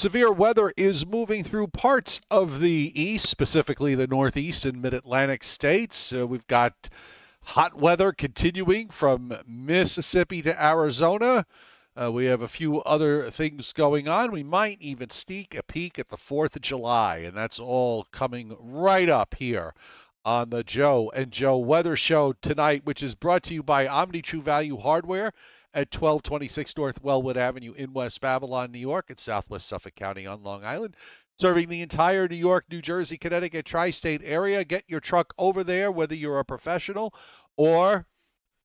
severe weather is moving through parts of the east, specifically the northeast and mid-Atlantic states. We've got hot weather continuing from Mississippi to Arizona. We have a few other things going on. We might even sneak a peek at the 4th of July, and that's all coming right up here on the Joe and Joe Weather Show tonight, which is brought to you by Omni True Value Hardware at 1226 North Wellwood Avenue in West Babylon, New York, and Southwest Suffolk County on Long Island, serving the entire New York, New Jersey, Connecticut, tri-state area. Get your truck over there, whether you're a professional or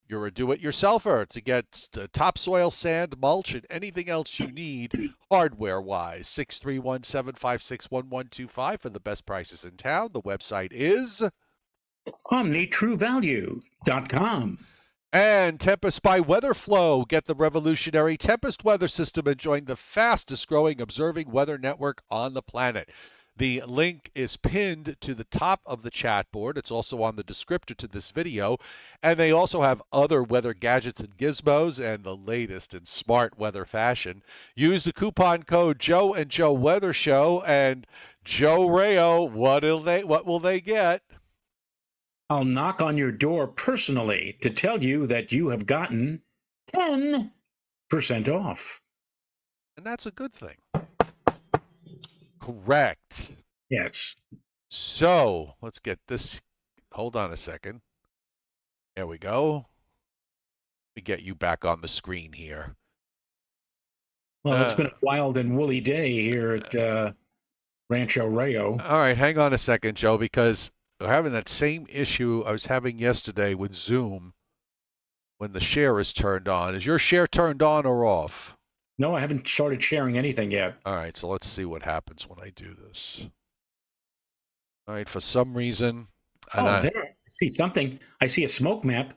you're a do-it-yourselfer, to get topsoil, sand, mulch, and anything else you need hardware-wise. 631-756-1125 for the best prices in town. The website is OmniTrueValue.com. And Tempest by WeatherFlow. Get the revolutionary Tempest weather system and join the fastest growing observing weather network on the planet. The link is pinned to the top of the chat board. It's also on the descriptor to this video. And they also have other weather gadgets and gizmos and the latest in smart weather fashion. Use the coupon code Joe and Joe Weather Show, and Joe Rayo, what will they get? I'll knock on your door personally to tell you that you have gotten 10% off. And that's a good thing. Correct. Yes. So let's get this. Hold on a second. There we go. Let me get you back on the screen here. Well, it's been a wild and woolly day here at Rancho Rayo. All right, hang on a second, Joe, because we're having that same issue I was having yesterday with Zoom when the share is turned on. Is your share turned on or off? No, I haven't started sharing anything yet. All right, so let's see what happens when I do this. All right, for some reason. There. I see something. I see a smoke map.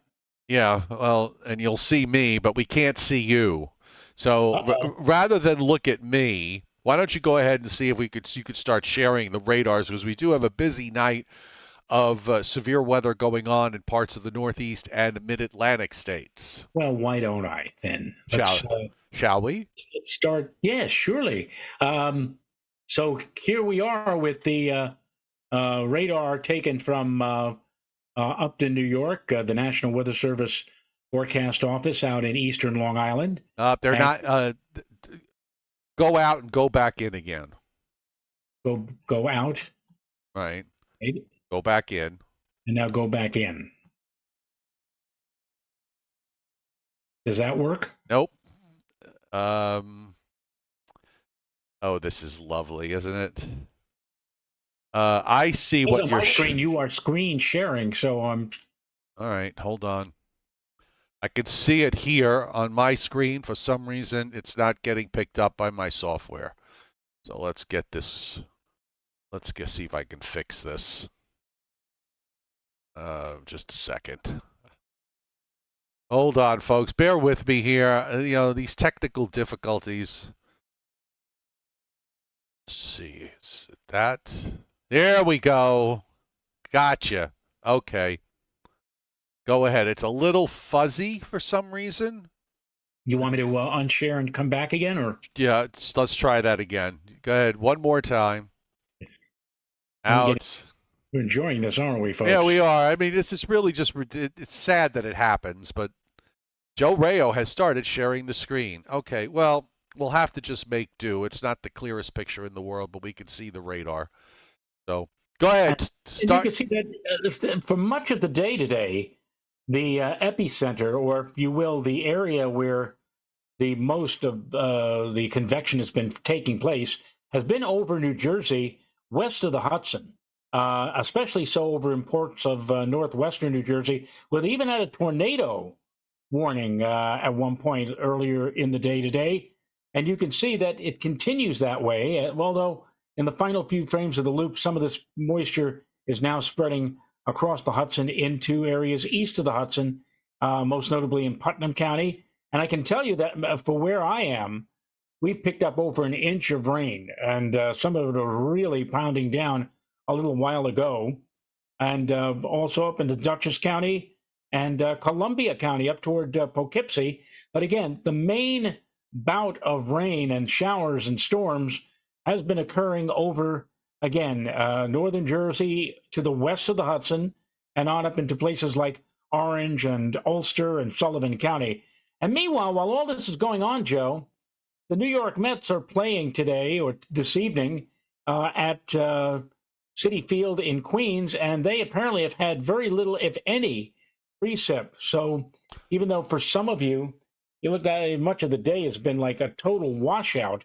Yeah, well, and you'll see me, but we can't see you. So rather than look at me, why don't you go ahead and see if you could start sharing the radars, because we do have a busy night of severe weather going on in parts of the Northeast and mid-Atlantic states. Well, why don't I then? Shall we? Let's start. Yes, surely. So here we are with the radar taken from Upton, New York, the National Weather Service forecast office out in eastern Long Island. They're not. Go out and go back in again. Go out. Right. Maybe. Go back in. And now go back in. Does that work? Nope. Oh, this is lovely, isn't it? I see what you're. On my screen, you are screen sharing, so I'm. All right, hold on. I can see it here on my screen. For some reason, it's not getting picked up by my software. So let's get this. Let's see if I can fix this. Just a second. Hold on, folks. Bear with me here. You know, these technical difficulties. Let's see. Is it that? There we go. Gotcha. Okay. Go ahead. It's a little fuzzy for some reason. You want me to unshare and come back again, or? Yeah, let's try that again. Go ahead. One more time. Out. We're enjoying this, aren't we, folks? Yeah, we are. I mean, this is really just, it's sad that it happens, but Joe Rayo has started sharing the screen. Okay, well, we'll have to just make do. It's not the clearest picture in the world, but we can see the radar. So go ahead. Start. And you can see that for much of the day today, the epicenter, or if you will, the area where the most of the convection has been taking place, has been over New Jersey, west of the Hudson. Especially so over in parts of northwestern New Jersey, where they even had a tornado warning at one point earlier in the day today. And you can see that it continues that way, although in the final few frames of the loop, some of this moisture is now spreading across the Hudson into areas east of the Hudson, most notably in Putnam County. And I can tell you that for where I am, we've picked up over an inch of rain, and some of it are really pounding down a little while ago, and also up into Dutchess County and Columbia County up toward Poughkeepsie. But again, the main bout of rain and showers and storms has been occurring over, again, northern Jersey to the west of the Hudson and on up into places like Orange and Ulster and Sullivan County. And meanwhile, while all this is going on, Joe, the New York Mets are playing today or this evening at Citi Field in Queens, and they apparently have had very little, if any, precip. So even though for some of you, it looked at much of the day has been like a total washout,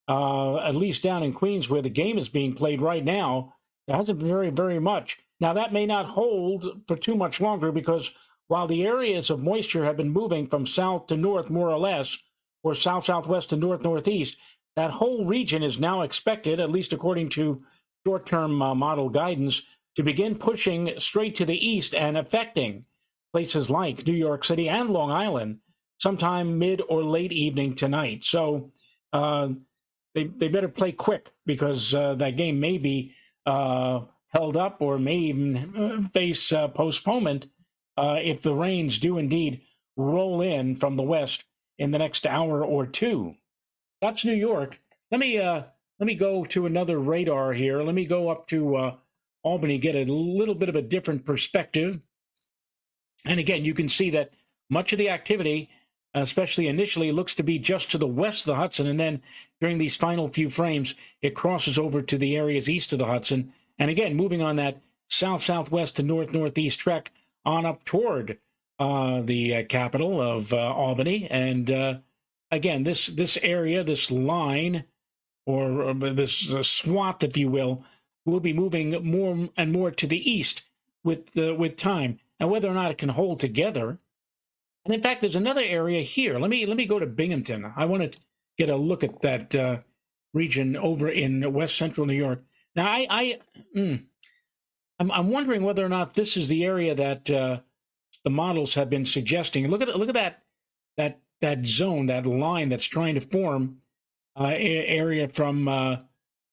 at least down in Queens where the game is being played right now, there hasn't been very, very much. Now, that may not hold for too much longer because while the areas of moisture have been moving from south to north, more or less, or south-southwest to north-northeast, that whole region is now expected, at least according to short-term model guidance, to begin pushing straight to the east and affecting places like New York City and Long Island sometime mid or late evening tonight. So they better play quick because that game may be held up or may even face postponement if the rains do indeed roll in from the west in the next hour or two. That's New York. Let me go to another radar here. Let me go up to Albany, get a little bit of a different perspective. And again, you can see that much of the activity, especially initially, looks to be just to the west of the Hudson. And then during these final few frames, it crosses over to the areas east of the Hudson. And again, moving on that south-southwest to north-northeast trek on up toward the capital of Albany. And again, this area, this line, or this swath, if you will be moving more and more to the east with time. And whether or not it can hold together. And in fact, there's another area here. Let me go to Binghamton. I want to get a look at that region over in west central New York. Now, I'm wondering whether or not this is the area that the models have been suggesting. Look at that zone, that line that's trying to form area from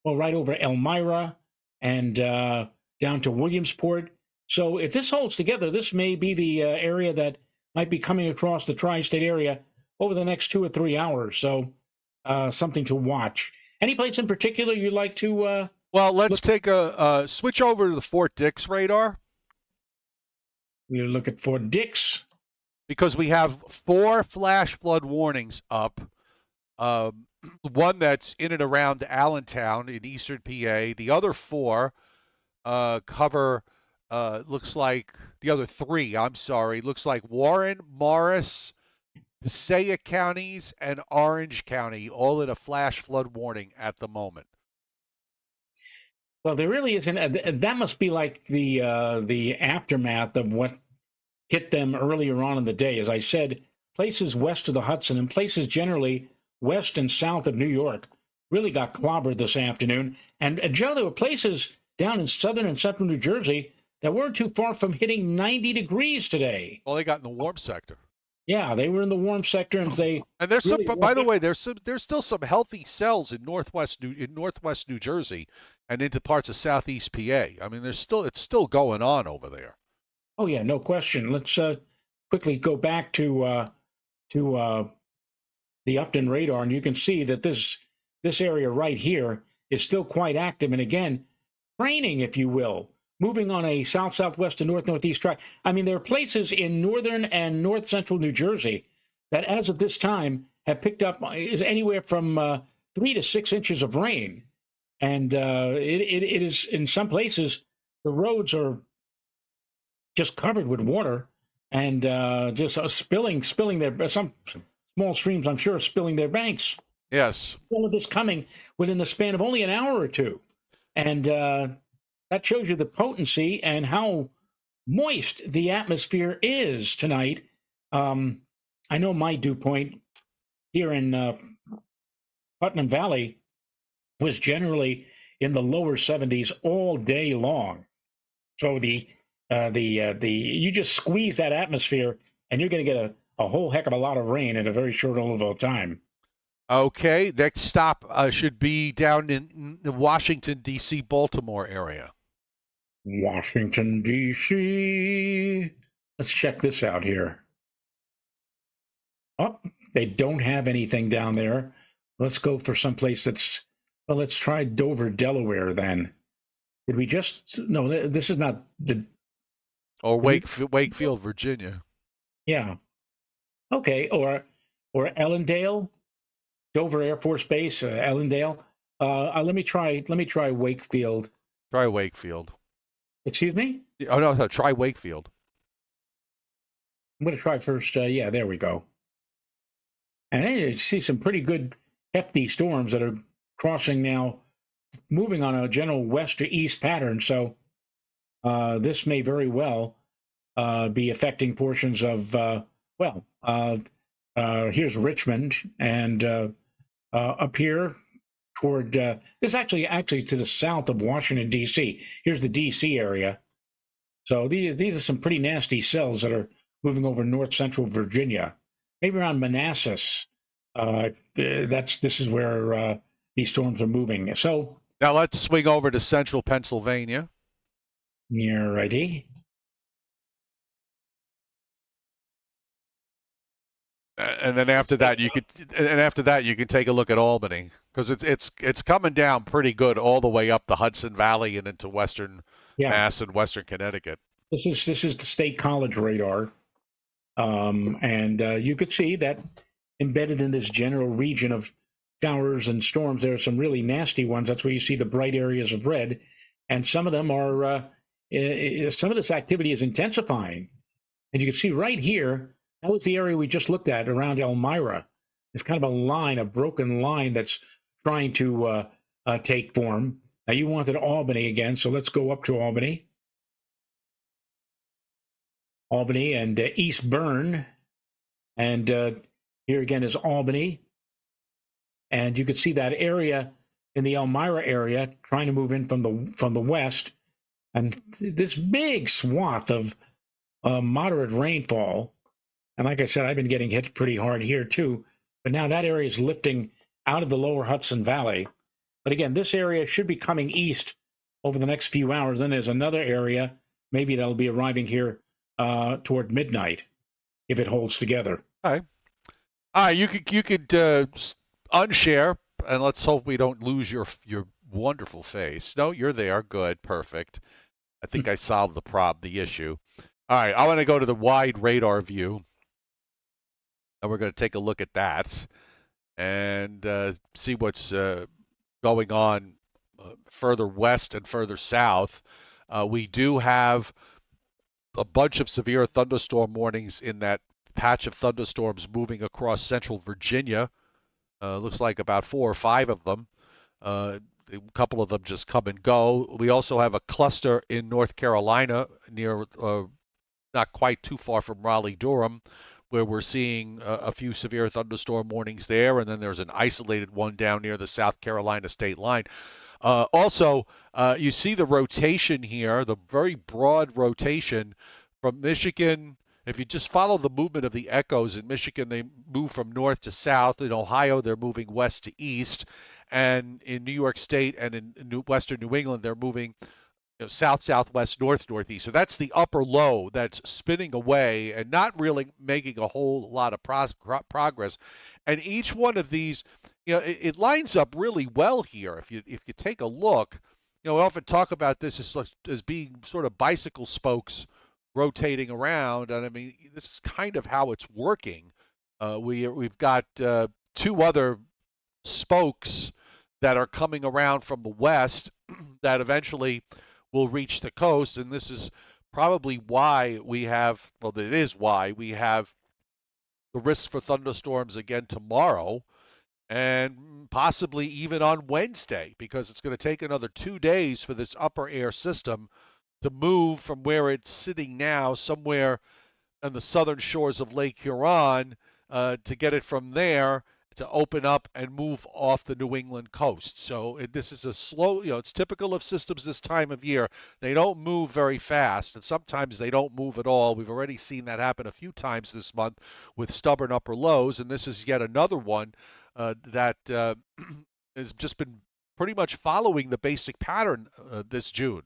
right over Elmira and down to Williamsport. So if this holds together, this may be the area that might be coming across the tri-state area over the next 2 or 3 hours. So something to watch. Any place in particular you'd like to? Well, let's take a switch over to the Fort Dix radar. We'll look at Fort Dix. Because we have 4 flash flood warnings up. One that's in and around Allentown in eastern PA. The other 4 cover, looks like, the other 3, I'm sorry, looks like Warren, Morris, Passaic counties, and Orange County, all in a flash flood warning at the moment. Well, there really isn't. That must be like the aftermath of what hit them earlier on in the day. As I said, places west of the Hudson and places generally west and south of New York really got clobbered this afternoon. And Joe, there were places down in southern and central New Jersey that weren't too far from hitting 90 degrees today. Well, they got in the warm sector. Yeah, they were in the warm sector, and there's really some. By the way, there's still some healthy cells in northwest New Jersey and into parts of southeast PA. I mean, it's still going on over there. Oh yeah, no question. Let's quickly go back to the Upton radar, and you can see that this area right here is still quite active, and again, training, if you will, moving on a south-southwest to north-northeast track. I mean, there are places in northern and north-central New Jersey that, as of this time, have picked up is anywhere from 3 to 6 inches of rain, and it is in some places the roads are just covered with water and just spilling their some small streams, I'm sure, spilling their banks. Yes, all of this coming within the span of only an hour or two, and that shows you the potency and how moist the atmosphere is tonight. I know my dew point here in Putnam Valley was generally in the lower 70s all day long. So you just squeeze that atmosphere and you're going to get a whole heck of a lot of rain in a very short interval of time. Okay, next stop should be down in the Washington, D.C., Baltimore area. Washington, D.C. Let's check this out here. Oh, they don't have anything down there. Let's go for someplace that's Well, let's try Dover, Delaware then. Did we just? No, this is not the. Or Did we? Wakefield, Virginia. Yeah. Okay. Or Ellendale, Dover Air Force Base, Ellendale. Let me try. Let me try Wakefield. Try Wakefield. Excuse me. Oh no, try Wakefield. I'm going to try first. Yeah, there we go. And I see some pretty good hefty storms that are crossing now, moving on a general west to east pattern. So this may very well be affecting portions of, here's Richmond, and up here toward, this is actually to the south of Washington, D.C. Here's the D.C. area. So these are some pretty nasty cells that are moving over north central Virginia, maybe around Manassas. This is where these storms are moving. So now let's swing over to central Pennsylvania. You're ready. And then after that, you could take a look at Albany, because it's coming down pretty good all the way up the Hudson Valley and into western Mass and western Connecticut. This is the State College radar, and you could see that embedded in this general region of showers and storms, there are some really nasty ones. That's where you see the bright areas of red, and some of them are. Some of this activity is intensifying, and you can see right here. That was the area we just looked at around Elmira. It's kind of a line, a broken line that's trying to take form. Now you wanted Albany again, so let's go up to Albany. Albany and East Bern, and here again is Albany. And you can see that area in the Elmira area trying to move in from the west, and this big swath of moderate rainfall. And like I said, I've been getting hit pretty hard here too. But now that area is lifting out of the lower Hudson Valley. But again, this area should be coming east over the next few hours. Then there's another area, maybe that'll be arriving here toward midnight, if it holds together. All right. You could unshare, and let's hope we don't lose your wonderful face. No, you're there. Good, perfect. I think I solved the issue. All right, I want to go to the wide radar view, and we're going to take a look at that and see what's going on further west and further south. We do have a bunch of severe thunderstorm warnings in that patch of thunderstorms moving across central Virginia. Looks like about 4 or 5 of them. A couple of them just come and go. We also have a cluster in North Carolina near, not quite too far from Raleigh-Durham, where we're seeing a few severe thunderstorm warnings there, and then there's an isolated one down near the South Carolina state line. Also, you see the rotation here, the very broad rotation from Michigan. If you just follow the movement of the echoes in Michigan, they move from north to south. In Ohio, they're moving west to east. And in New York State and in western New England, they're moving south, southwest, north, northeast. So that's the upper low that's spinning away and not really making a whole lot of progress. And each one of these, it lines up really well here. If you take a look, we often talk about this as being sort of bicycle spokes rotating around, and I mean this is kind of how it's working. We've got 2 other spokes that are coming around from the west that eventually will reach the coast, and this is probably why we have, well, it is why we have the risk for thunderstorms again tomorrow and possibly even on Wednesday, because it's going to take another 2 days for this upper air system to move from where it's sitting now somewhere on the southern shores of Lake Huron to get it from there to open up and move off the New England coast. So this is a slow, it's typical of systems this time of year. They don't move very fast, and sometimes they don't move at all. We've already seen that happen a few times this month with stubborn upper lows, and this is yet another one that has just been pretty much following the basic pattern this June,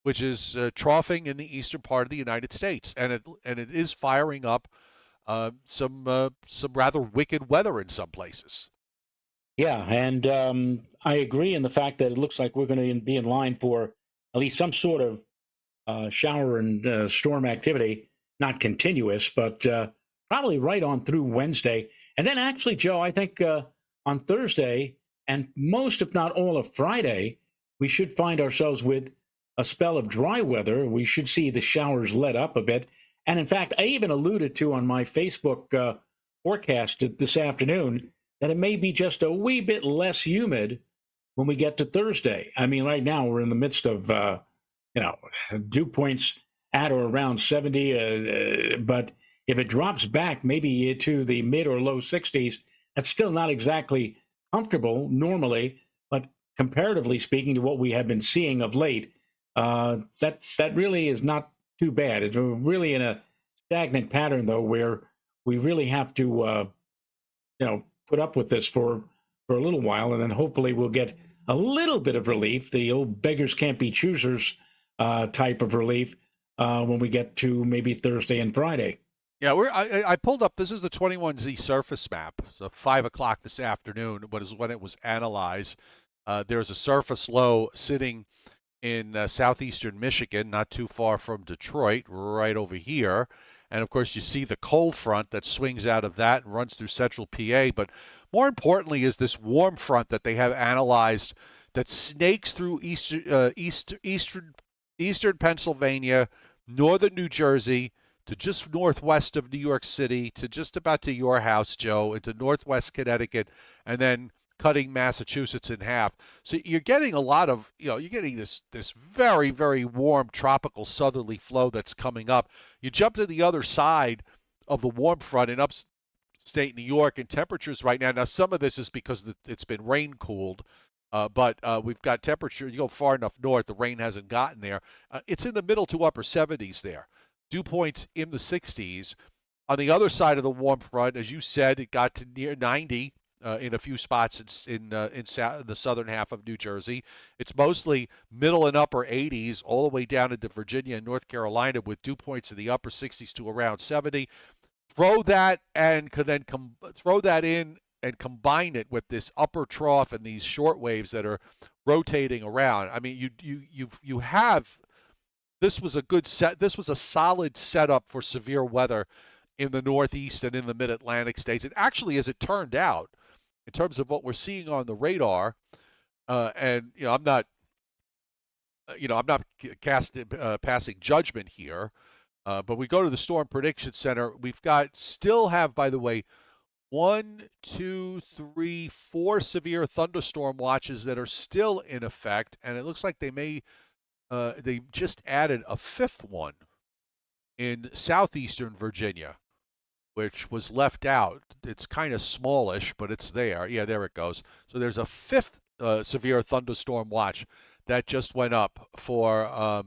which is troughing in the eastern part of the United States, and it is firing up some rather wicked weather in some places. Yeah, and I agree in the fact that it looks like we're going to be in line for at least some sort of shower and storm activity, not continuous, but probably right on through Wednesday. And then actually, Joe, I think on Thursday and most, if not all, of Friday, we should find ourselves with a spell of dry weather. We should see the showers let up a bit. And in fact, I even alluded to on my Facebook forecast this afternoon that it may be just a wee bit less humid when we get to Thursday. I mean, right now we're in the midst of you know, dew points at or around 70. But if it drops back maybe to the mid or low 60s, that's still not exactly comfortable normally. But comparatively speaking to what we have been seeing of late, that really is not too bad. It's really in a stagnant pattern, though, where we really have to, put up with this for a little while, and then hopefully we'll get a little bit of relief. The old beggars can't be choosers type of relief when we get to maybe Thursday and Friday. Yeah, I pulled up. This is the 21Z surface map. So 5 o'clock this afternoon, what is when it was analyzed. There's a surface low sitting in southeastern Michigan, not too far from Detroit, right over here. And of course, you see the cold front that swings out of that and runs through central PA. But more importantly, is this warm front that they have analyzed that snakes through eastern Pennsylvania, northern New Jersey, to just northwest of New York City, to just about to your house, Joe, into northwest Connecticut, and then cutting Massachusetts in half. So you're getting a lot of, you're getting this very, very warm tropical southerly flow that's coming up. You jump to the other side of the warm front in upstate New York, and temperatures right now. Now some of this is because it's been rain cooled. But we've got temperature. You go far enough north, the rain hasn't gotten there. It's in the middle to upper 70s there. Dew points in the 60s. On the other side of the warm front, as you said, it got to near 90 in a few spots in the southern half of New Jersey. It's mostly middle and upper 80s, all the way down into Virginia and North Carolina, with dew points in the upper 60s to around 70. Throw that and then throw that in and combine it with this upper trough and these short waves that are rotating around. I mean, you have this was a good set. This was a solid setup for severe weather in the Northeast and in the Mid-Atlantic states. And actually, as it turned out, in terms of what we're seeing on the radar, and I'm not passing judgment here, but we go to the Storm Prediction Center. Still have, by the way, 1, 2, 3, 4 severe thunderstorm watches that are still in effect, and it looks like they just added a fifth one in southeastern Virginia, which was left out. It's kind of smallish, but it's there. Yeah, there it goes. So there's a fifth severe thunderstorm watch that just went up for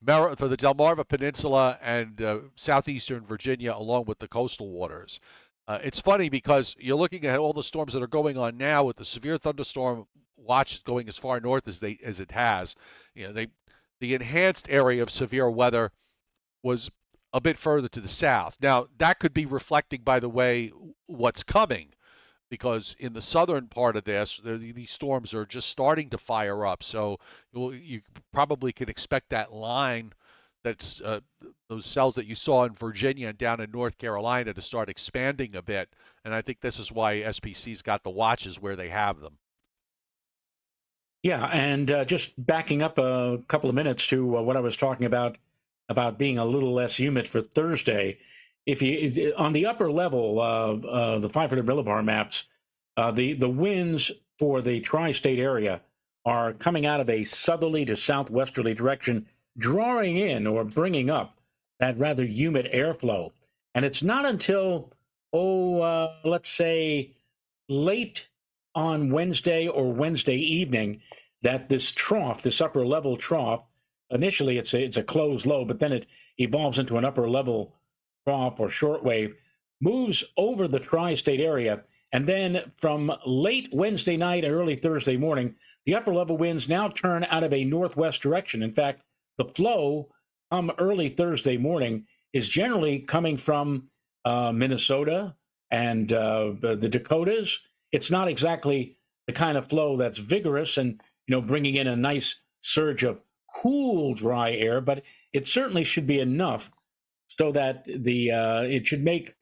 the Delmarva Peninsula and southeastern Virginia, along with the coastal waters. It's funny because you're looking at all the storms that are going on now with the severe thunderstorm watch going as far north as it has. The enhanced area of severe weather was a bit further to the south. Now, that could be reflecting, by the way, what's coming, because in the southern part of this, these storms are just starting to fire up. So you probably can expect that line that's those cells that you saw in Virginia and down in North Carolina to start expanding a bit. And I think this is why SPC's got the watches where they have them. Yeah, and just backing up a couple of minutes to what I was talking about being a little less humid for Thursday. If on the upper level of the 500 millibar maps, the winds for the tri-state area are coming out of a southerly to southwesterly direction, drawing in or bringing up that rather humid airflow. And it's not until, let's say, late on Wednesday or Wednesday evening that this trough, this upper level trough, initially it's a closed low, but then it evolves into an upper level trough or shortwave, moves over the tri-state area. And then from late Wednesday night and early Thursday morning, the upper level winds now turn out of a northwest direction. In fact, the flow early Thursday morning is generally coming from Minnesota and the Dakotas. It's not exactly the kind of flow that's vigorous and bringing in a nice surge of cool, dry air, but it certainly should be enough so that the it should make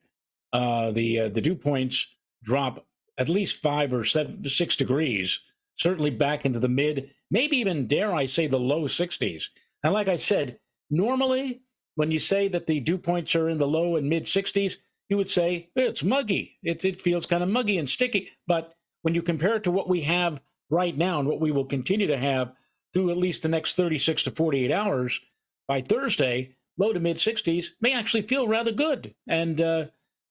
the dew points drop at least 5 or 6 degrees, certainly back into the mid, maybe even dare I say the low 60s. And like I said, normally when you say that the dew points are in the low and mid 60s, you would say it's muggy. It feels kind of muggy and sticky. But when you compare it to what we have right now and what we will continue to have through at least the next 36 to 48 hours, by Thursday, low to mid 60s may actually feel rather good. And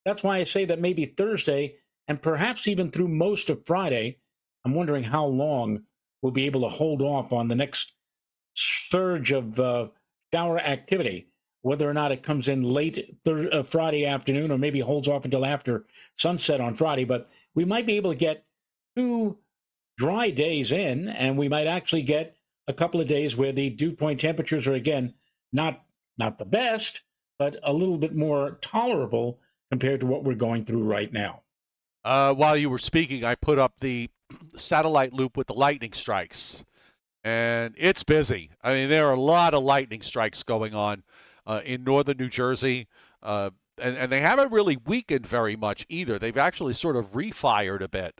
that's why I say that maybe Thursday and perhaps even through most of Friday, I'm wondering how long we'll be able to hold off on the next surge of shower activity, whether or not it comes in late Friday afternoon or maybe holds off until after sunset on Friday. But we might be able to get 2 dry days in, and we might actually get a couple of days where the dew point temperatures are, again, not the best, but a little bit more tolerable compared to what we're going through right now. While you were speaking, I put up the satellite loop with the lightning strikes, and it's busy. I mean, there are a lot of lightning strikes going on in northern New Jersey, and they haven't really weakened very much either. They've actually sort of refired a bit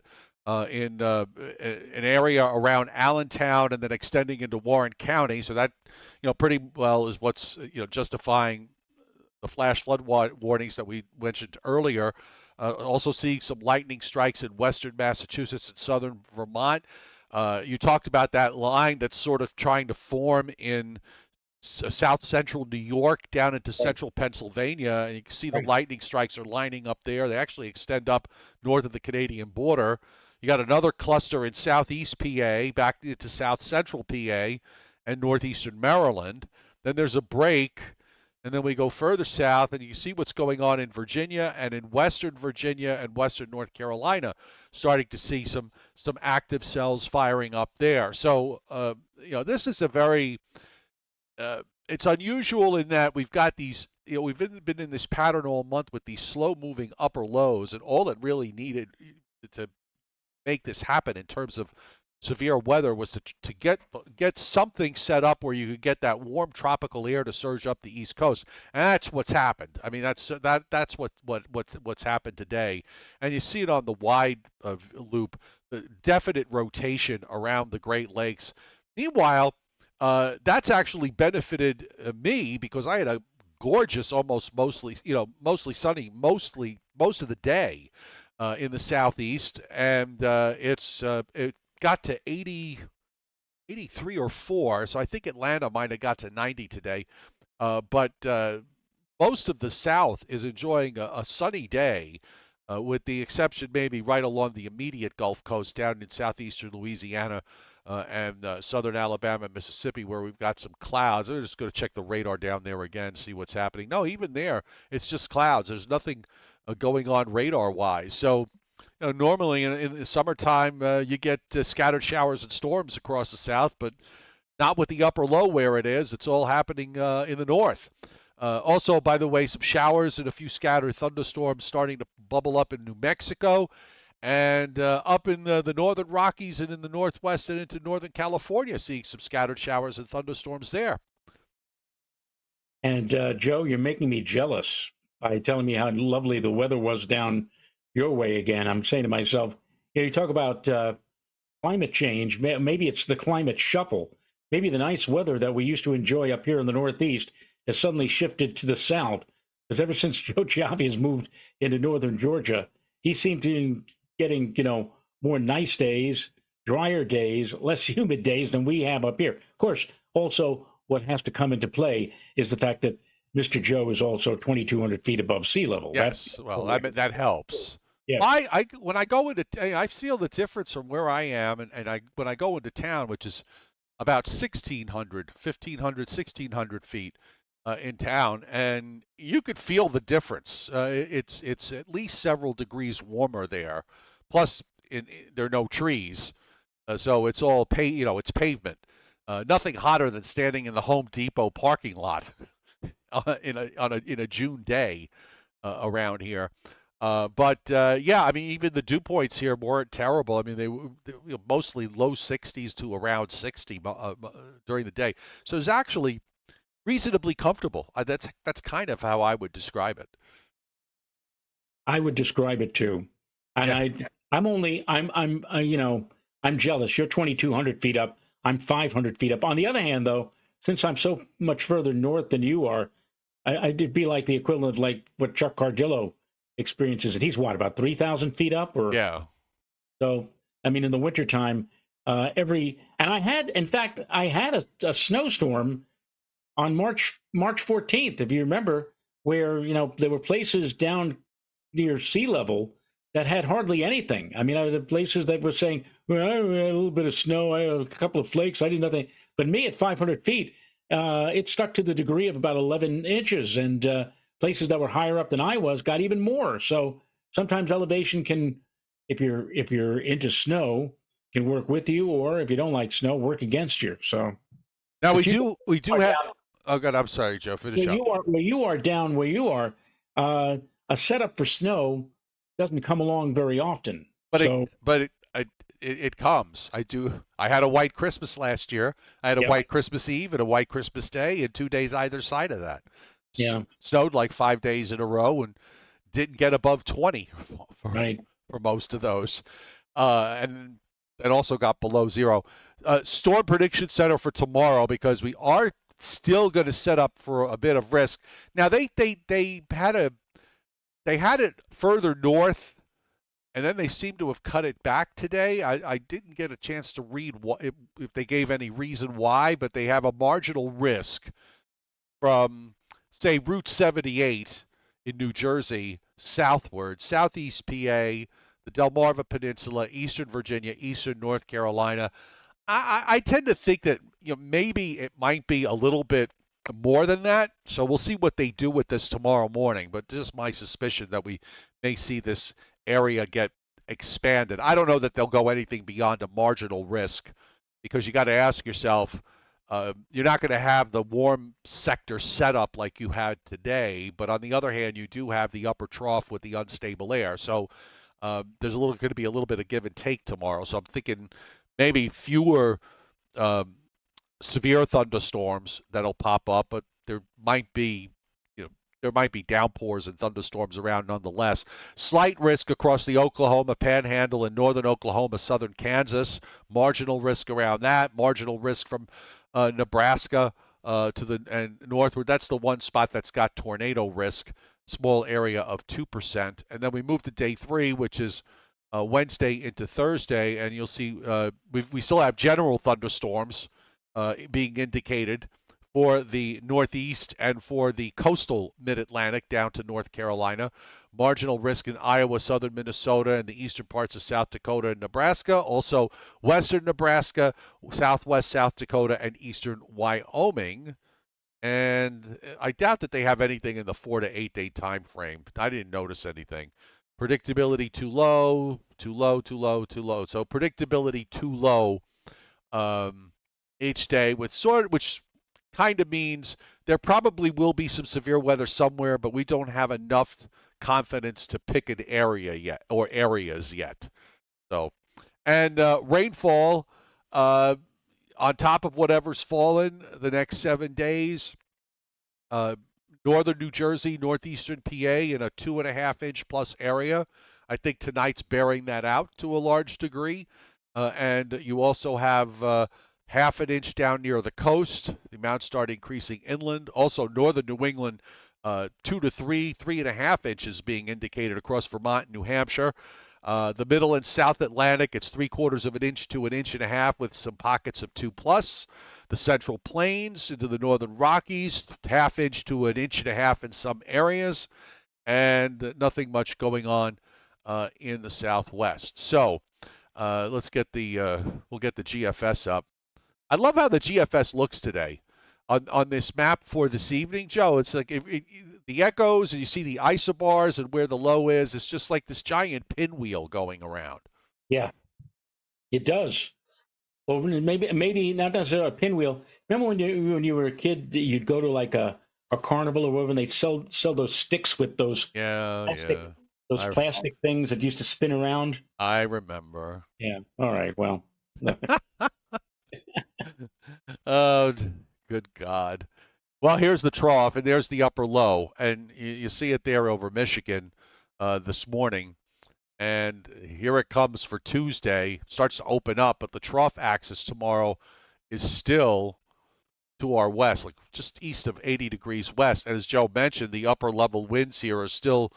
in an area around Allentown and then extending into Warren County. So that, pretty well is what's justifying the flash flood warnings that we mentioned earlier. Also seeing some lightning strikes in western Massachusetts and southern Vermont. You talked about that line that's sort of trying to form in south central New York down into central Pennsylvania. And you can see the lightning strikes are lining up there. They actually extend up north of the Canadian border. You got another cluster in southeast PA, back into south central PA and northeastern Maryland. Then there's a break. And then we go further south, and you see what's going on in Virginia and in western Virginia and western North Carolina, starting to see some active cells firing up there. So, this is a very it's unusual in that we've got these, we've been in this pattern all month with these slow-moving upper lows, and all that really needed to make this happen in terms of severe weather was to get something set up where you could get that warm tropical air to surge up the East Coast, and that's what's happened. I mean, that's what's happened today, and you see it on the wide loop, the definite rotation around the Great Lakes. Meanwhile, that's actually benefited me because I had a gorgeous, mostly sunny, most of the day in the southeast, and it got to 80, 83 or 4, so I think Atlanta might have got to 90 today. But most of the South is enjoying a sunny day, with the exception maybe right along the immediate Gulf Coast down in southeastern Louisiana and southern Alabama and Mississippi, where we've got some clouds. I'm just going to check the radar down there again, see what's happening. No, even there, it's just clouds. There's nothing going on radar-wise. So, normally in the summertime, you get scattered showers and storms across the south, but not with the upper low where it is. It's all happening in the north. Also, by the way, some showers and a few scattered thunderstorms starting to bubble up in New Mexico and up in the northern Rockies and in the northwest and into northern California, seeing some scattered showers and thunderstorms there. And Joe, you're making me jealous by telling me how lovely the weather was down your way again. I'm saying to myself, you talk about climate change. Maybe it's the climate shuffle. Maybe the nice weather that we used to enjoy up here in the Northeast has suddenly shifted to the South. Because ever since Joe Cioffi has moved into northern Georgia, he seemed to be getting, more nice days, drier days, less humid days than we have up here. Of course, also what has to come into play is the fact that Mr. Joe is also 2,200 feet above sea level. Yes, that helps. Yeah. When I go into, I feel the difference from where I am, and when I go into town, which is about 1,600 feet in town, and you could feel the difference. It's at least several degrees warmer there. Plus, there are no trees, so it's all it's pavement. Nothing hotter than standing in the Home Depot parking lot in a June day around here. But yeah, I mean, even the dew points here weren't terrible. I mean, they mostly low 60s to around 60 during the day. So it's actually reasonably comfortable. That's kind of how I would describe it. I would describe it too. And Yeah. I'm jealous. You're 2,200 feet up. I'm 500 feet up. On the other hand, though, since I'm so much further north than you are, I'd be like the equivalent, like what Chuck Cardillo experiences. And he's what, about 3,000 feet up? Or Yeah. so, I mean, in the wintertime, in fact, I had a snowstorm on March 14th, if you remember, where, there were places down near sea level that had hardly anything. I mean, I was at places that were saying, well, I had a little bit of snow, I had a couple of flakes, I did nothing. But me at 500 feet, it stuck to the degree of about 11 inches. And places that were higher up than I was got even more. So sometimes elevation can, if you're into snow, can work with you, or if you don't like snow, work against you. So, Now but you we do are have. down Oh God, I'm sorry, Joe. Finish where up. you are, down where you are. A setup for snow doesn't come along very often. But So, it comes. I had a white Christmas last year. I had a yeah, white Christmas Eve and a white Christmas Day, and 2 days either side of that. yeah, Snowed like 5 days in a row and didn't get above 20 for right. for most of those, and also got below zero. Storm prediction center for tomorrow, because we are still going to set up for a bit of risk. Now they had it further north, and then they seem to have cut it back today. I didn't get a chance to read if they gave any reason why, but they have a marginal risk from, say, Route 78 in New Jersey southward, southeast PA, the Delmarva Peninsula, eastern Virginia, eastern North Carolina. I tend to think that maybe it might be a little bit more than that. So we'll see what they do with this tomorrow morning. But just my suspicion that we may see this area get expanded. I don't know that they'll go anything beyond a marginal risk, because you got to ask yourself, you're not going to have the warm sector set up like you had today, but on the other hand, you do have the upper trough with the unstable air. So there's going to be a little bit of give and take tomorrow. So I'm thinking maybe fewer um, severe thunderstorms that'll pop up, but there might be downpours and thunderstorms around nonetheless. Slight risk across the Oklahoma Panhandle and northern Oklahoma, southern Kansas. Marginal risk around that. Marginal risk from Nebraska to the and northward. That's the one spot that's got tornado risk. Small area of 2%. And then we move to day 3, which is Wednesday into Thursday, and you'll see we still have general thunderstorms being indicated for the Northeast and for the coastal Mid-Atlantic down to North Carolina. Marginal risk in Iowa, southern Minnesota, and the eastern parts of South Dakota and Nebraska. Also, western Nebraska, southwest South Dakota, and eastern Wyoming. And I doubt that they have anything in the 4 to 8 day time frame. I didn't notice anything. Predictability too low, too low, too low, too low. So predictability too low each day, which kind of means there probably will be some severe weather somewhere, but we don't have enough confidence to pick an area yet or areas yet. So, and rainfall on top of whatever's fallen the next 7 days. Uh, Northern New Jersey, northeastern PA in a 2.5 inch plus area. I think tonight's bearing that out to a large degree. And you also have half an inch down near the coast. The amounts start increasing inland. Also, northern New England, 2 to 3.5 inches being indicated across Vermont and New Hampshire. The middle and South Atlantic, it's 3/4 of an inch to 1.5 inches with some pockets of 2+. The Central Plains into the northern Rockies, ½ inch to 1.5 inches in some areas, and nothing much going on in the Southwest. So let's get we'll get the GFS up. I love how the GFS looks today on this map for this evening, Joe. It's like the echoes, and you see the isobars and where the low is. It's just like this giant pinwheel going around. Yeah, it does. Or maybe not necessarily a pinwheel. Remember when you were a kid, you'd go to like a carnival or whatever, and they'd sell those sticks with those Yeah, plastic, yeah. Those plastic things that used to spin around. I remember. Yeah. All right. Well. Oh, good God. Well, here's the trough, and there's the upper low, and you see it there over Michigan this morning. And here it comes for Tuesday. Starts to open up, but the trough axis tomorrow is still to our west, like just east of 80 degrees west. And as Joe mentioned, the upper level winds here are still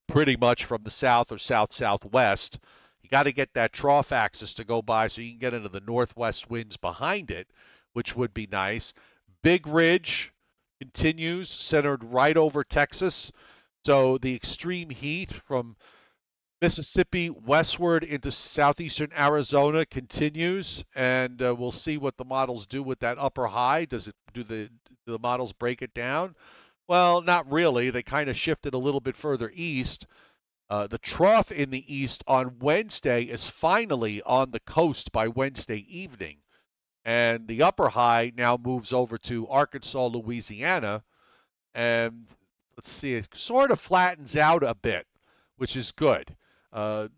pretty much from the south or south-southwest. You got to get that trough axis to go by so you can get into the northwest winds behind it, which would be nice. Big ridge continues, centered right over Texas. So the extreme heat from Mississippi westward into southeastern Arizona continues, and we'll see what the models do with that upper high. Do the models break it down? Well, not really. They kind of shifted a little bit further east. The trough in the east on Wednesday is finally on the coast by Wednesday evening, and the upper high now moves over to Arkansas, Louisiana, and let's see, it sort of flattens out a bit, which is good. Uh,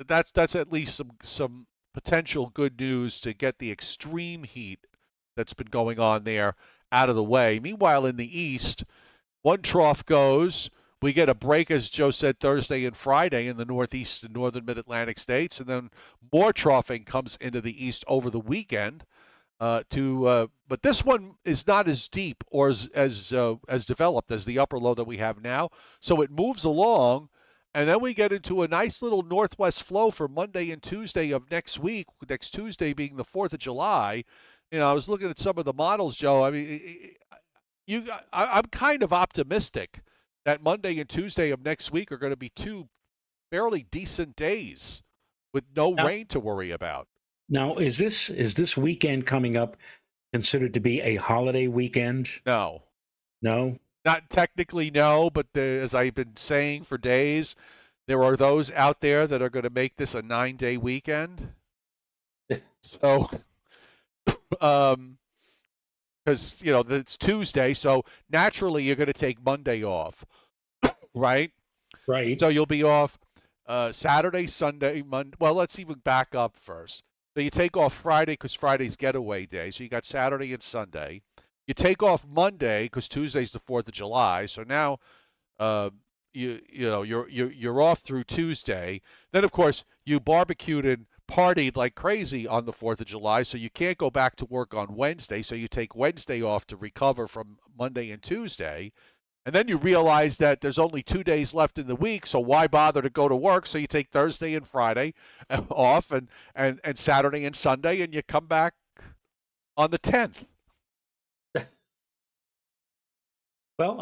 that's at least some potential good news to get the extreme heat that's been going on there out of the way. Meanwhile, in the east, one trough goes. We get a break, as Joe said, Thursday and Friday in the northeast and northern mid-Atlantic states, and then more troughing comes into the east over the weekend. But this one is not as deep or as developed as the upper low that we have now. So it moves along, and then we get into a nice little northwest flow for Monday and Tuesday of next week. Next Tuesday being the 4th of July. I was looking at some of the models, Joe. I mean, I'm kind of optimistic that Monday and Tuesday of next week are going to be two fairly decent days with no rain to worry about. Now, is this weekend coming up considered to be a holiday weekend? No. No? Not technically, no, but as I've been saying for days, there are those out there that are going to make this a 9-day weekend. So, because, it's Tuesday, so naturally you're going to take Monday off, right? Right. So you'll be off Saturday, Sunday, Monday. Well, let's even back up first. So you take off Friday because Friday's getaway day. So you got Saturday and Sunday. You take off Monday because Tuesday's the 4th of July. So now you're off through Tuesday. Then of course you barbecued and partied like crazy on the 4th of July. So you can't go back to work on Wednesday. So you take Wednesday off to recover from Monday and Tuesday. And then you realize that there's only 2 days left in the week, so why bother to go to work? So you take Thursday and Friday off and Saturday and Sunday, and you come back on the 10th. Well,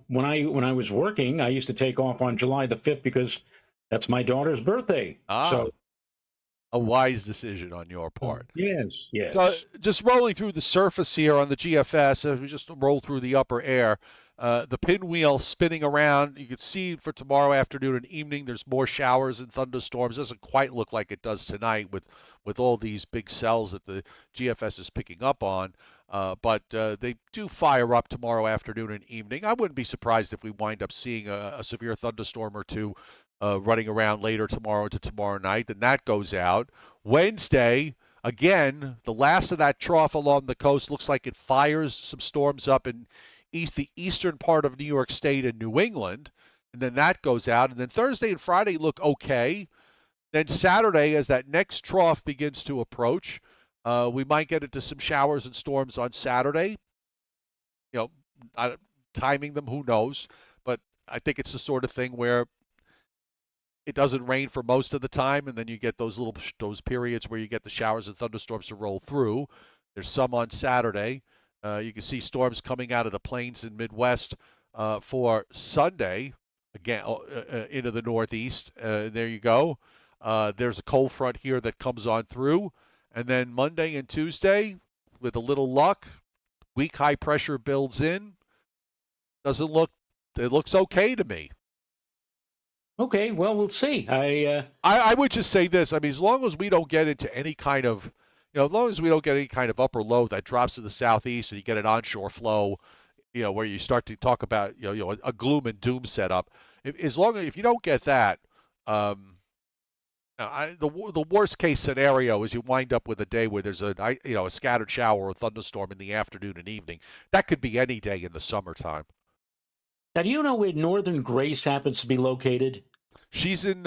when I was working, I used to take off on July the 5th because that's my daughter's birthday. So a wise decision on your part. Yes. So just rolling through the surface here on the GFS, as we just roll through the upper air, the pinwheel spinning around. You can see for tomorrow afternoon and evening, there's more showers and thunderstorms. Doesn't quite look like it does tonight with all these big cells that the GFS is picking up on. But they do fire up tomorrow afternoon and evening. I wouldn't be surprised if we wind up seeing a severe thunderstorm or two running around later tomorrow to tomorrow night. Then that goes out. Wednesday, again, the last of that trough along the coast looks like it fires some storms up in the eastern part of New York State and New England, and then that goes out. And then Thursday and Friday look okay. Then Saturday, as that next trough begins to approach, we might get into some showers and storms on Saturday. Timing them, who knows? But I think it's the sort of thing where it doesn't rain for most of the time, and then you get those periods where you get the showers and thunderstorms to roll through. There's some on Saturday. You can see storms coming out of the plains and Midwest for Sunday, again into the Northeast. There you go. There's a cold front here that comes on through. And then Monday and Tuesday, with a little luck, weak high pressure builds in. It looks okay to me. Okay, well, we'll see. I would just say this. I mean, as long as we don't get into any kind of as long as we don't get any kind of upper low that drops to the southeast and you get an onshore flow where you start to talk about a gloom and doom setup. If you don't get that, um, the worst case scenario is you wind up with a day where there's a scattered shower or thunderstorm in the afternoon and evening. That could be any day in the summertime. Now, do you know where Northern Grace happens to be located? She's in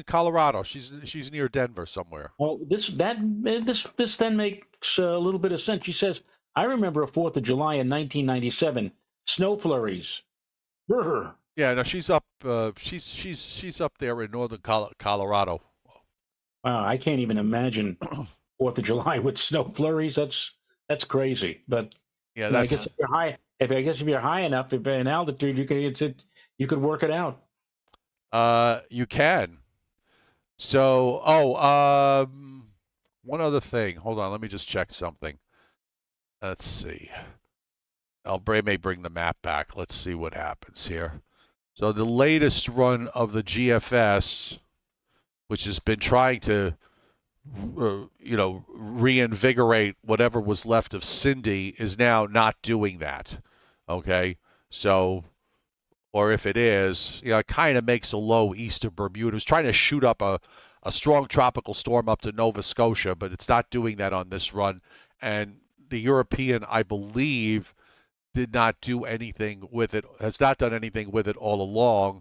Colorado. She's near Denver somewhere. Well, this then makes a little bit of sense. She says, "I remember a 4th of July in 1997, snow flurries." Brr. Yeah, no, she's up. She's up there in northern Colorado. Wow, I can't even imagine 4th of July with snow flurries. That's crazy. But Yeah, I guess if you're high, if you're high enough in altitude, you could work it out. You can. So, one other thing. Hold on, let me just check something. Let's see. May bring the map back. Let's see what happens here. So the latest run of the GFS, which has been trying to, reinvigorate whatever was left of Cindy, is now not doing that. Okay, so, or if it is, it kind of makes a low east of Bermuda. It's trying to shoot up a strong tropical storm up to Nova Scotia, but it's not doing that on this run. And the European, I believe, did not do anything with it, has not done anything with it all along,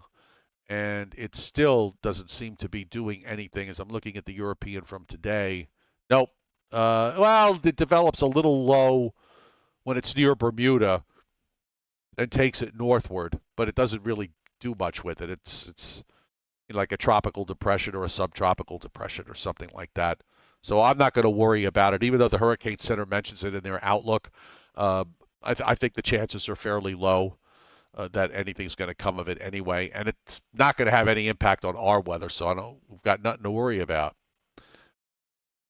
and it still doesn't seem to be doing anything as I'm looking at the European from today. Nope. Well, it develops a little low when it's near Bermuda and takes it northward, but it doesn't really do much with it. It's like a tropical depression or a subtropical depression or something like that. So I'm not going to worry about it, even though the Hurricane Center mentions it in their outlook. I think the chances are fairly low that anything's going to come of it anyway, and it's not going to have any impact on our weather, so we've got nothing to worry about.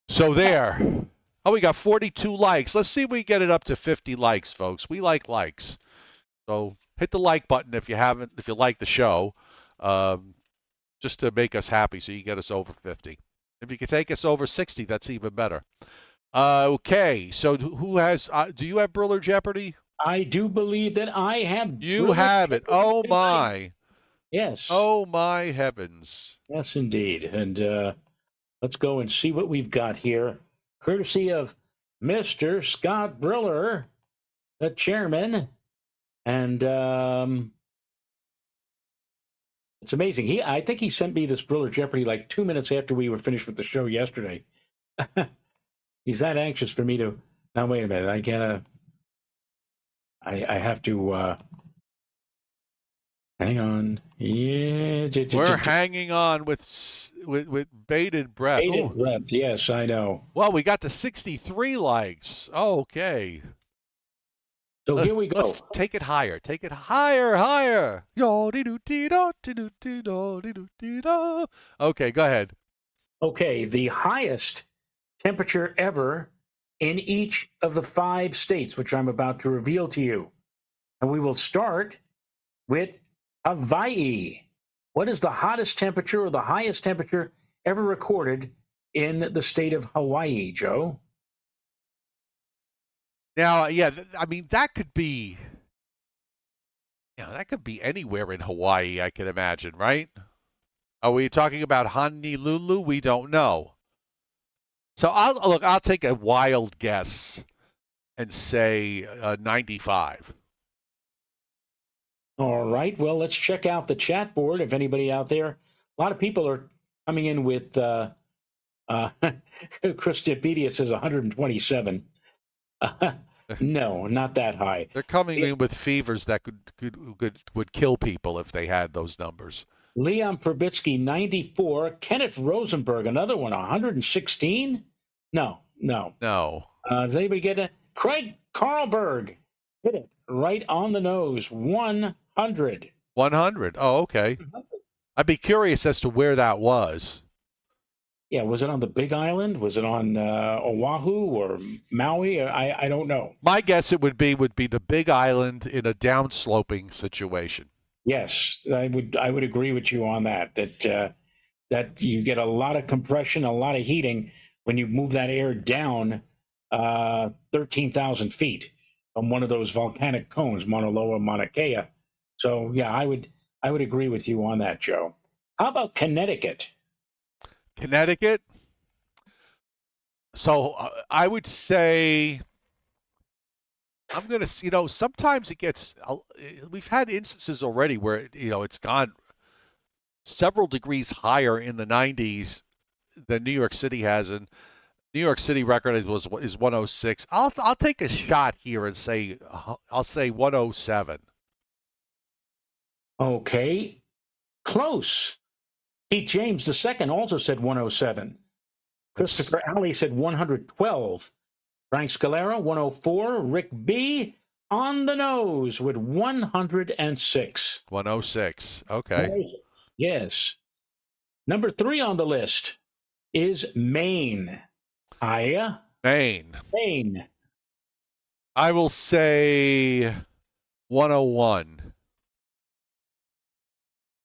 So there. Oh, we got 42 likes. Let's see if we get it up to 50 likes, folks. We like likes. So hit the like button if you like the show, just to make us happy so you get us over 50. If you can take us over 60, that's even better. Okay, so who has? Do you have Briller Jeopardy? I do believe that I have. You have it. Oh my. Yes. Oh my heavens. Yes, indeed. And let's go and see what we've got here, courtesy of Mr. Scott Briller, the chairman. And it's amazing. I think he sent me this Briller Jeopardy like 2 minutes after we were finished with the show yesterday. He's that anxious for me to. Now wait a minute. I have to. Hang on. Yeah. We're hanging on with bated breath. Bated breath. Yes, I know. Well, we got to 63 likes. Okay. So here we go. Let's take it higher. Take it higher, higher. Okay, go ahead. Okay, the highest temperature ever in each of the 5 states, which I'm about to reveal to you. And we will start with Hawaii. What is the hottest temperature or the highest temperature ever recorded in the state of Hawaii, Joe? Now, yeah, I mean that could be anywhere in Hawaii, I can imagine, right? Are we talking about Honolulu? We don't know. So I'll take a wild guess and say 95. All right. Well, let's check out the chat board. If anybody out there, a lot of people are coming in with. Christopedia says 127. No, not that high. They're coming in with fevers that would kill people if they had those numbers. Leon Probitsky, 94. Kenneth Rosenberg, another one, 116? No. Does anybody get it? Craig Carlberg, hit it right on the nose, 100. 100. Oh, okay. I'd be curious as to where that was. Yeah, was it on the Big Island? Was it on Oahu or Maui? I don't know. My guess it would be the Big Island in a downsloping situation. Yes, I would agree with you on that. That you get a lot of compression, a lot of heating when you move that air down 13,000 feet. from one of those volcanic cones, Mauna Loa, Mauna Kea. So yeah, I would agree with you on that, Joe. How about Connecticut? Connecticut. So I would say I'm going to, sometimes it gets, we've had instances already where, it's gone several degrees higher in the 90s than New York City has. And New York City record is 106. I'll take a shot here and say, I'll say 107. Okay, close. Pete James II also said 107. Christopher Alley said 112. Frank Scalera, 104. Rick B. on the nose with 106. 106. Okay. Yes. Number 3 on the list is Maine. Aya. Maine. Maine. I will say 101.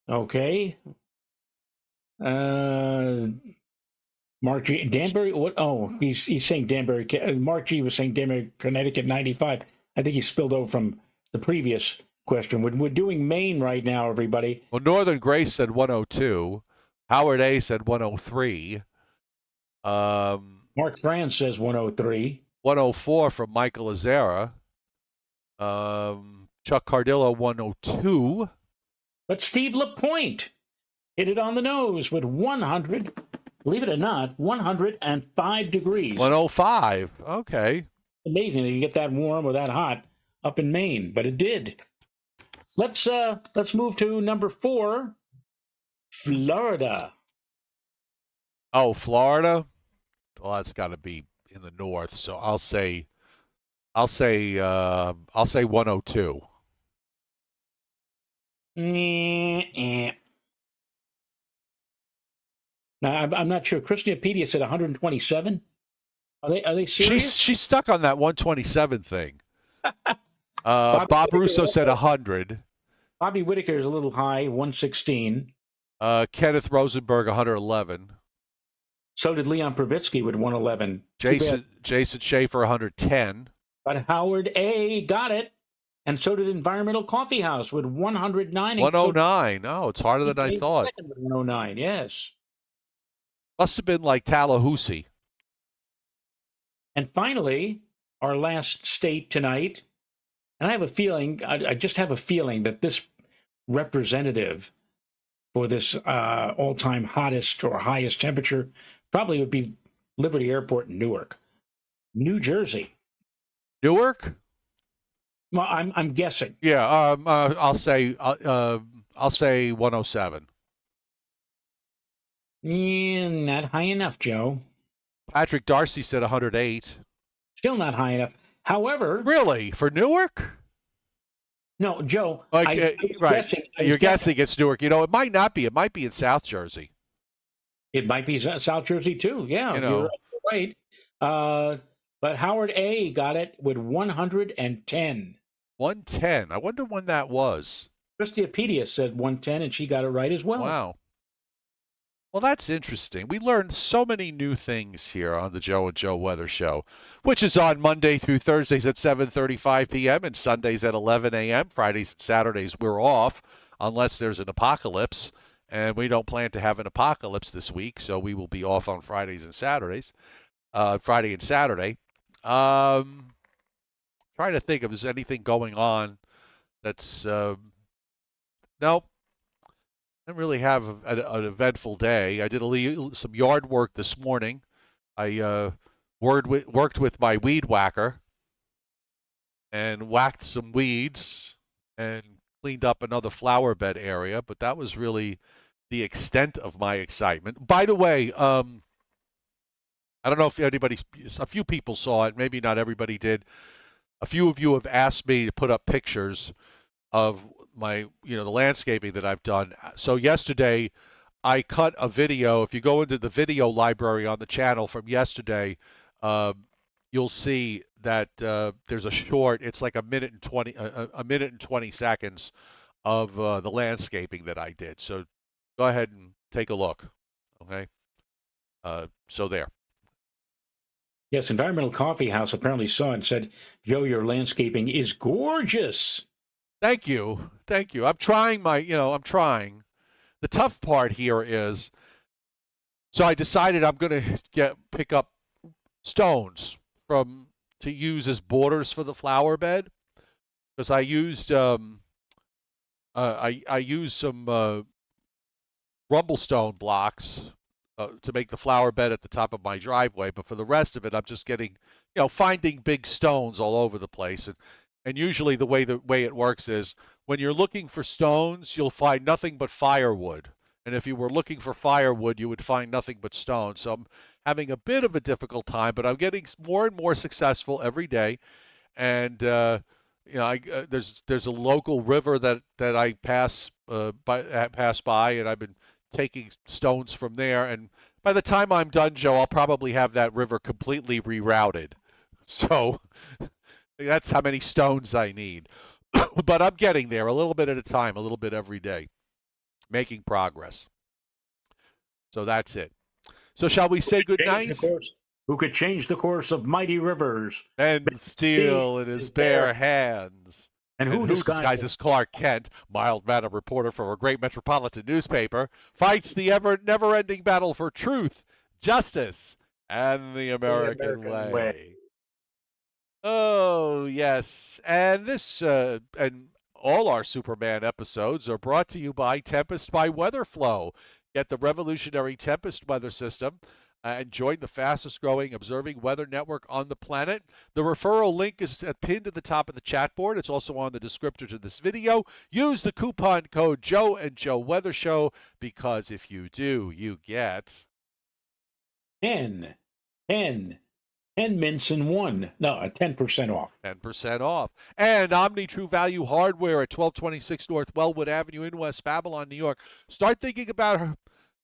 Okay. Mark G. Danbury. What? Oh, he's saying Danbury. Mark G. was saying Danbury, Connecticut, 95. I think he spilled over from the previous question. We're doing Maine right now, everybody. Well, Northern Grace said 102. Howard A. said 103. Mark Franz says 103. 104 from Michael Azera. Chuck Cardillo, 102. But Steve LaPointe hit it on the nose with 100. Believe it or not, 105 degrees. 105. Okay. Amazing that you get that warm or that hot up in Maine, but it did. Let's move to number 4, Florida. Oh, Florida. Well, that's got to be in the north. So I'll say 102. Now I'm not sure. Christiapedia said 127. Are they serious? She's stuck on that 127 thing. Bob Russo said 100. Bobby Whitaker is a little high, 116. Kenneth Rosenberg, 111. So did Leon Pravitsky with 111. Jason Schaefer, 110. But Howard A. got it. And so did Environmental Coffee House with 109. 109. Oh, it's harder than I thought. With 109, yes. Must have been like Tallahassee. And finally, our last state tonight, and I have a feeling, I just have a feeling that this representative for this all-time hottest or highest temperature probably would be Liberty Airport in Newark, New Jersey. Newark? Well, I'm guessing. Yeah, I'll say 107. Not high enough, Joe. Patrick Darcy said 108. Still not high enough. However, really, for Newark? No, Joe. Right. You're guessing it's Newark. It might not be. It might be in South Jersey. It might be South Jersey too. Yeah, you're right. But Howard A. got it with 110. 110. I wonder when that was. Christiapedia said 110, and she got it right as well. Wow. Well, that's interesting. We learned so many new things here on the Joe and Joe Weather Show, which is on Monday through Thursdays at 7:35 p.m. and Sundays at 11 a.m. Fridays and Saturdays we're off unless there's an apocalypse, and we don't plan to have an apocalypse this week, so we will be off on Fridays and Saturdays, Friday and Saturday. Trying to think if there's anything going on that's nope. I didn't really have an eventful day. I did some yard work this morning. I worked with my weed whacker and whacked some weeds and cleaned up another flower bed area, but that was really the extent of my excitement. By the way, I don't know if a few people saw it, maybe not everybody did. A few of you have asked me to put up pictures of the landscaping that I've done. So yesterday I cut a video. If you go into the video library on the channel from yesterday, you'll see that there's a short, it's like a minute and 20 seconds of the landscaping that I did. So go ahead and take a look. Okay. So there. Yes, Environmental Coffee House apparently saw it and said, Joe, your landscaping is gorgeous. Thank you. Thank you. I'm trying I'm trying. The tough part here is, so I decided I'm going to pick up stones from to use as borders for the flower bed, because I used some rumblestone blocks to make the flower bed at the top of my driveway. But for the rest of it, I'm just getting, finding big stones all over the place. And usually the way it works is when you're looking for stones, you'll find nothing but firewood. And if you were looking for firewood, you would find nothing but stone. So I'm having a bit of a difficult time, but I'm getting more and more successful every day. And there's a local river that I pass by, and I've been taking stones from there. And by the time I'm done, Joe, I'll probably have that river completely rerouted. So that's how many stones I need. But I'm getting there a little bit at a time, a little bit every day, making progress. So that's it. So shall we say good night? Who could change the course of mighty rivers? And steel in his bare hands. And who disguises Clark Kent, mild-mannered reporter for a great metropolitan newspaper, fights the never-ending battle for truth, justice, and the American way. Oh, yes. And and all our Superman episodes are brought to you by Tempest by WeatherFlow. Get the revolutionary Tempest weather system and join the fastest growing observing weather network on the planet. The referral link is pinned at the top of the chat board. It's also on the descriptor to this video. Use the coupon code Joe and Joe Weather Show, because if you do, you get 10 mints in one. No, 10% off. 10% off. And Omni True Value Hardware at 1226 North Wellwood Avenue in West Babylon, New York. Start thinking about,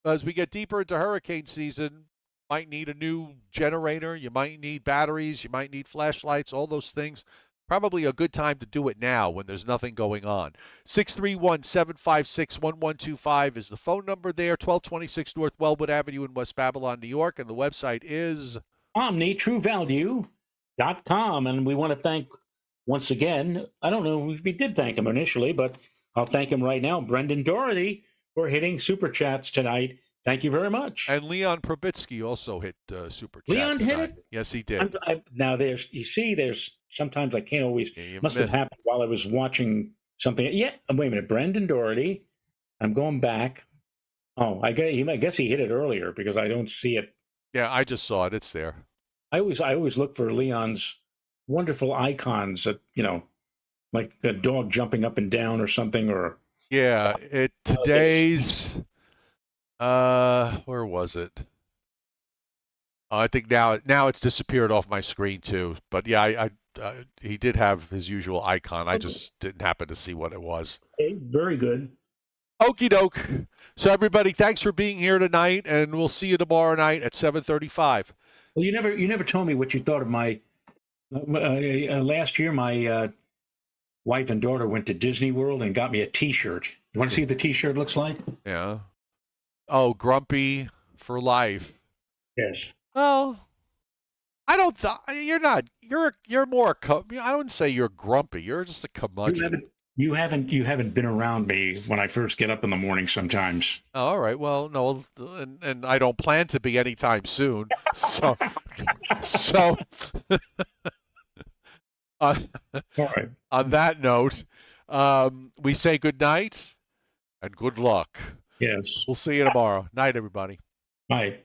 as we get deeper into hurricane season, might need a new generator, you might need batteries, you might need flashlights, all those things. Probably a good time to do it now when there's nothing going on. 631-756-1125 is the phone number there, 1226 North Wellwood Avenue in West Babylon, New York, and the website is OmniTrueValue.com. And we want to thank, once again, I don't know if we did thank him initially, but I'll thank him right now, Brendan Doherty, for hitting Super Chats tonight. Thank you very much. And Leon Probitsky also hit Super Chat Leon tonight. hit it? Yes, he did. Now, there's sometimes I can't always, must have happened while I was watching something. Yeah, wait a minute, Brendan Doherty. I'm going back. Oh, I guess he hit it earlier because I don't see it. Yeah, I just saw it. It's there. I always look for Leon's wonderful icons that, like a dog jumping up and down or something, or yeah, today's where was it? I think now it's disappeared off my screen too. But yeah, he did have his usual icon. I just didn't happen to see what it was. Okay, very good. Okie doke. So everybody, thanks for being here tonight, and we'll see you tomorrow night at 7:35. Well, you never told me what you thought of my last year. My wife and daughter went to Disney World and got me a T-shirt. You want to see what the T-shirt looks like? Yeah. Oh, grumpy for life. Yes. Well, I don't. You're not. You're more. I wouldn't say you're grumpy. You're just a curmudgeon. You haven't been around me when I first get up in the morning sometimes. Oh, all right. Well, no, and I don't plan to be anytime soon. So all right. On that note, we say good night and good luck. Yes. We'll see you tomorrow. Night, everybody. Bye.